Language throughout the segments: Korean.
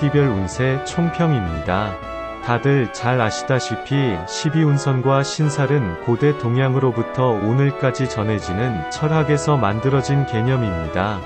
띠별 운세 총평입니다. 다들 잘 아시다시피 12운선과 신살은 고대 동양으로부터 오늘까지 전해지는 철학에서 만들어진 개념입니다.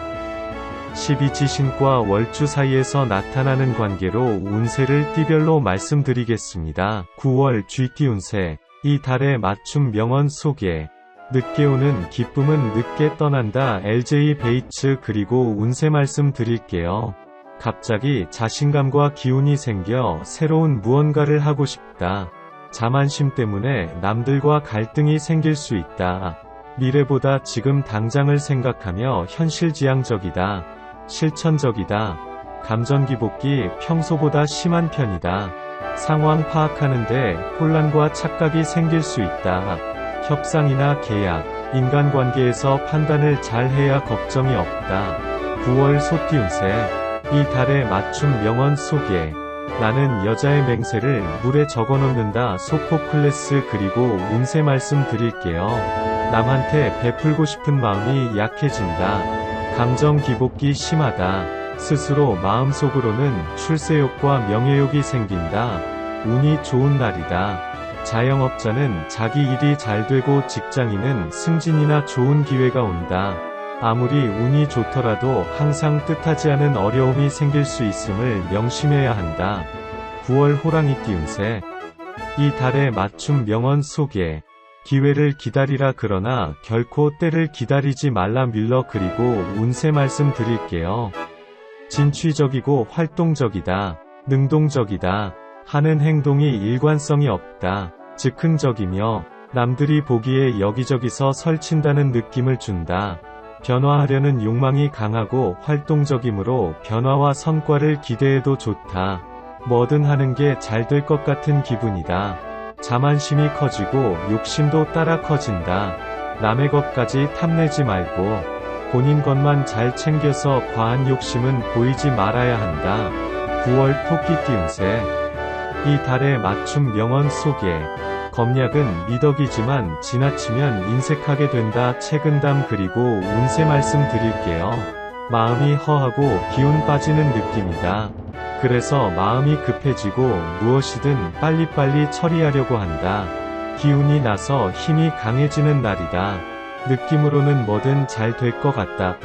12지신과 월주 사이에서 나타나는 관계로 운세를 띠별로 말씀드리겠습니다. 9월 쥐띠 운세. 이 달의 맞춤 명언 소개. 늦게 오는 기쁨은 늦게 떠난다. LJ 베이츠. 그리고 운세 말씀 드릴게요. 갑자기 자신감과 기운이 생겨 새로운 무언가를 하고 싶다. 자만심 때문에 남들과 갈등이 생길 수 있다. 미래보다 지금 당장을 생각하며 현실지향적이다. 실천적이다. 감정기복기 평소보다 심한 편이다. 상황 파악하는데 혼란과 착각이 생길 수 있다. 협상이나 계약, 인간관계에서 판단을 잘 해야 걱정이 없다. 9월 소띠 운세. 이 달의 맞춤 명언 소개. 나는 여자의 맹세를 물에 적어놓는다. 소포클레스. 그리고 운세 말씀 드릴게요. 남한테 베풀고 싶은 마음이 약해진다. 감정 기복기 심하다. 스스로 마음속으로는 출세욕과 명예욕이 생긴다. 운이 좋은 날이다. 자영업자는 자기 일이 잘 되고 직장인은 승진이나 좋은 기회가 온다. 아무리 운이 좋더라도 항상 뜻하지 않은 어려움이 생길 수 있음을 명심해야 한다. 9월 호랑이띠 운세. 이 달의 맞춤 명언 소개. 기회를 기다리라. 그러나 결코 때를 기다리지 말라. 뮬러. 그리고 운세 말씀 드릴게요. 진취적이고 활동적이다. 능동적이다. 하는 행동이 일관성이 없다. 즉흥적이며 남들이 보기에 여기저기서 설친다는 느낌을 준다. 변화하려는 욕망이 강하고 활동적이므로 변화와 성과를 기대해도 좋다. 뭐든 하는 게 잘 될 것 같은 기분이다. 자만심이 커지고 욕심도 따라 커진다. 남의 것까지 탐내지 말고 본인 것만 잘 챙겨서 과한 욕심은 보이지 말아야 한다. 9월 토끼띠 운세. 이 달의 맞춤 명언 소개. 검약은 미덕이지만 지나치면 인색하게 된다. 책은담. 그리고 운세 말씀 드릴게요. 마음이 허하고 기운 빠지는 느낌이다. 그래서 마음이 급해지고 무엇이든 빨리빨리 처리하려고 한다. 기운이 나서 힘이 강해지는 날이다. 느낌으로는 뭐든 잘 될 것 같다.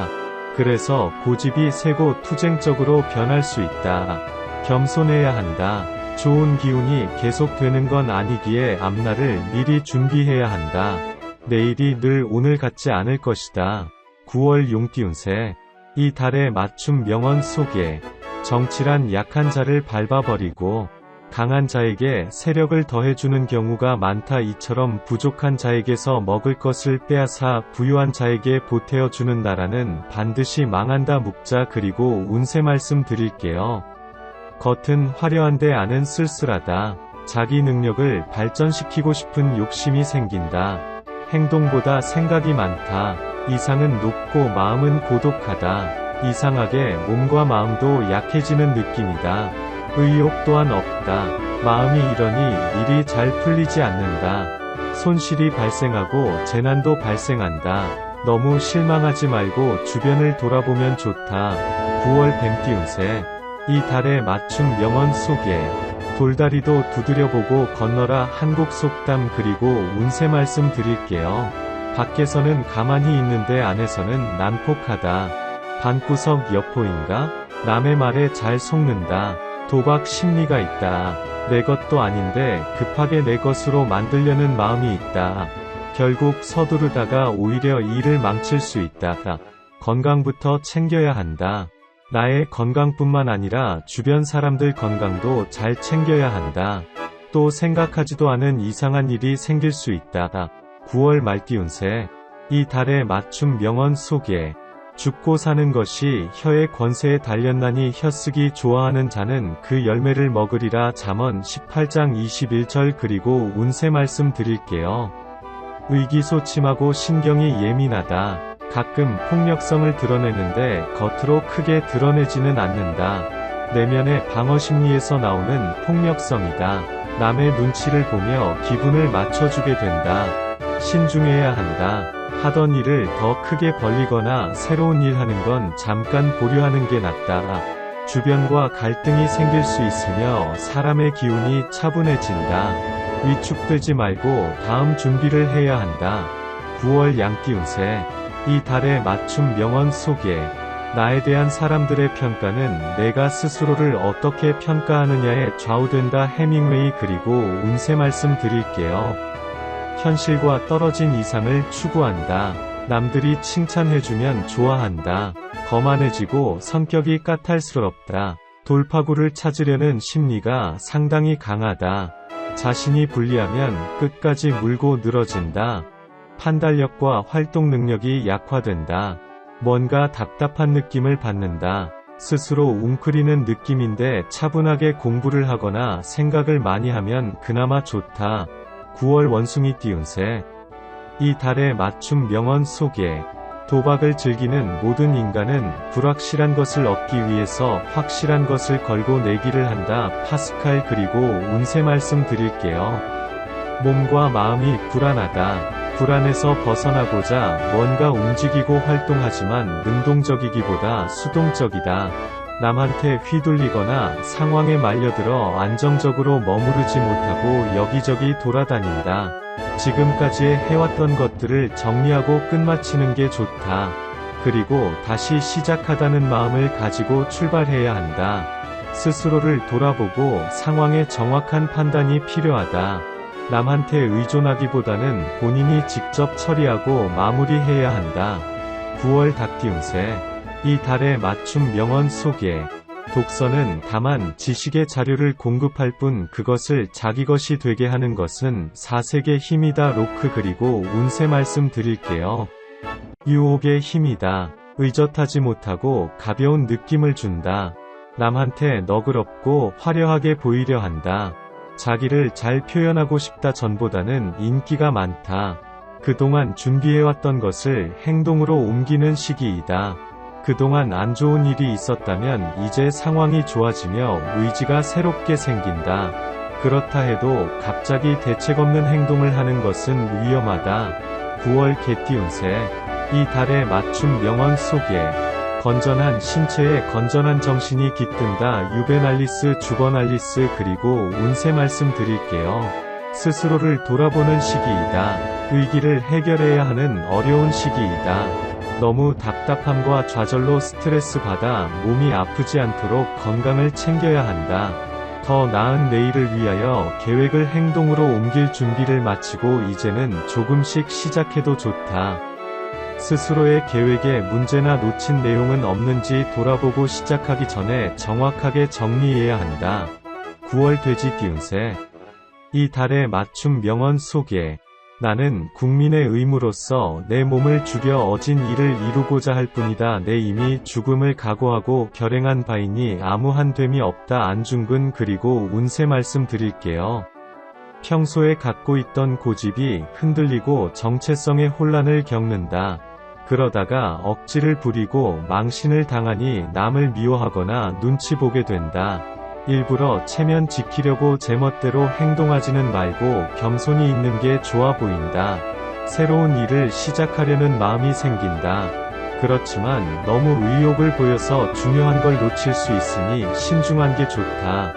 그래서 고집이 세고 투쟁적으로 변할 수 있다. 겸손해야 한다. 좋은 기운이 계속되는 건 아니기에 앞날을 미리 준비해야 한다. 내일이 늘 오늘 같지 않을 것이다. 9월 용띠 운세. 이 달의 맞춤 명언 소개. 정치란 약한 자를 밟아버리고 강한 자에게 세력을 더해주는 경우가 많다. 이처럼 부족한 자에게서 먹을 것을 빼앗아 부유한 자에게 보태어주는 나라는 반드시 망한다. 묵자. 그리고 운세 말씀 드릴게요. 겉은 화려한데 안은 쓸쓸하다. 자기 능력을 발전시키고 싶은 욕심이 생긴다. 행동보다 생각이 많다. 이상은 높고 마음은 고독하다. 이상하게 몸과 마음도 약해지는 느낌이다. 의욕 또한 없다. 마음이 이러니 일이 잘 풀리지 않는다. 손실이 발생하고 재난도 발생한다. 너무 실망하지 말고 주변을 돌아보면 좋다. 9월 뱀띠 운세. 이 달의 맞춤 명언 소개. 돌다리도 두드려보고 건너라. 한국 속담. 그리고 운세 말씀 드릴게요. 밖에서는 가만히 있는데 안에서는 난폭하다. 방구석 여포인가? 남의 말에 잘 속는다. 도박 심리가 있다. 내 것도 아닌데 급하게 내 것으로 만들려는 마음이 있다. 결국 서두르다가 오히려 일을 망칠 수 있다. 건강부터 챙겨야 한다. 나의 건강뿐만 아니라 주변 사람들 건강도 잘 챙겨야 한다. 또 생각하지도 않은 이상한 일이 생길 수 있다. 9월 말띠 운세. 이 달의 맞춤 명언 소개. 죽고 사는 것이 혀의 권세에 달렸나니 혀쓰기 좋아하는 자는 그 열매를 먹으리라. 잠언 18장 21절. 그리고 운세 말씀 드릴게요. 의기소침하고 신경이 예민하다. 가끔 폭력성을 드러내는데 겉으로 크게 드러내지는 않는다. 내면의 방어심리에서 나오는 폭력성이다. 남의 눈치를 보며 기분을 맞춰주게 된다. 신중해야 한다. 하던 일을 더 크게 벌리거나 새로운 일 하는 건 잠깐 보류하는 게 낫다. 주변과 갈등이 생길 수 있으며 사람의 기운이 차분해진다. 위축되지 말고 다음 준비를 해야 한다. 9월 양띠운세. 이 달의 맞춤 명언 속에 나에 대한 사람들의 평가는 내가 스스로를 어떻게 평가하느냐에 좌우된다. 해밍웨이. 그리고 운세 말씀 드릴게요. 현실과 떨어진 이상을 추구한다. 남들이 칭찬해주면 좋아한다. 거만해지고 성격이 까탈스럽다. 돌파구를 찾으려는 심리가 상당히 강하다. 자신이 불리하면 끝까지 물고 늘어진다. 판단력과 활동 능력이 약화된다. 뭔가 답답한 느낌을 받는다. 스스로 웅크리는 느낌인데 차분하게 공부를 하거나 생각을 많이 하면 그나마 좋다. 9월 원숭이 띠운세. 이 달의 맞춤 명언 속에 도박을 즐기는 모든 인간은 불확실한 것을 얻기 위해서 확실한 것을 걸고 내기를 한다. 파스칼. 그리고 운세 말씀 드릴게요. 몸과 마음이 불안하다. 불안에서 벗어나고자 뭔가 움직이고 활동하지만 능동적이기보다 수동적이다. 남한테 휘둘리거나 상황에 말려들어 안정적으로 머무르지 못하고 여기저기 돌아다닌다. 지금까지 해왔던 것들을 정리하고 끝마치는 게 좋다. 그리고 다시 시작하다는 마음을 가지고 출발해야 한다. 스스로를 돌아보고 상황의 정확한 판단이 필요하다. 남한테 의존하기보다는 본인이 직접 처리하고 마무리해야 한다. 9월 닭띠운세. 이 달의 맞춤 명언 속에 독서는 다만 지식의 자료를 공급할 뿐 그것을 자기 것이 되게 하는 것은 사색의 힘이다. 로크. 그리고 운세 말씀 드릴게요. 유혹의 힘이다. 의젓하지 못하고 가벼운 느낌을 준다. 남한테 너그럽고 화려하게 보이려 한다. 자기를 잘 표현하고 싶다 전보다는 인기가 많다. 그동안 준비해왔던 것을 행동으로 옮기는 시기이다. 그동안 안 좋은 일이 있었다면 이제 상황이 좋아지며 의지가 새롭게 생긴다. 그렇다 해도 갑자기 대책 없는 행동을 하는 것은 위험하다. 9월 개띠운세. 이 달의 맞춤 명언 속에 건전한 신체에 건전한 정신이 깃든다. 유베날리스 주버날리스. 그리고 운세 말씀 드릴게요. 스스로를 돌아보는 시기이다. 위기를 해결해야 하는 어려운 시기이다. 너무 답답함과 좌절로 스트레스 받아 몸이 아프지 않도록 건강을 챙겨야 한다. 더 나은 내일을 위하여 계획을 행동으로 옮길 준비를 마치고 이제는 조금씩 시작해도 좋다. 스스로의 계획에 문제나 놓친 내용은 없는지 돌아보고 시작하기 전에 정확하게 정리해야 한다. 9월 돼지 띠운세. 이 달의 맞춤 명언 속에 나는 국민의 의무로서 내 몸을 죽여 어진 일을 이루고자 할 뿐이다. 내 이미 죽음을 각오하고 결행한 바이니 아무 한됨이 없다. 안중근. 그리고 운세 말씀 드릴게요. 평소에 갖고 있던 고집이 흔들리고 정체성의 혼란을 겪는다. 그러다가 억지를 부리고 망신을 당하니 남을 미워하거나 눈치 보게 된다. 일부러 체면 지키려고 제멋대로 행동하지는 말고 겸손히 있는 게 좋아 보인다. 새로운 일을 시작하려는 마음이 생긴다. 그렇지만 너무 의욕을 보여서 중요한 걸 놓칠 수 있으니 신중한 게 좋다.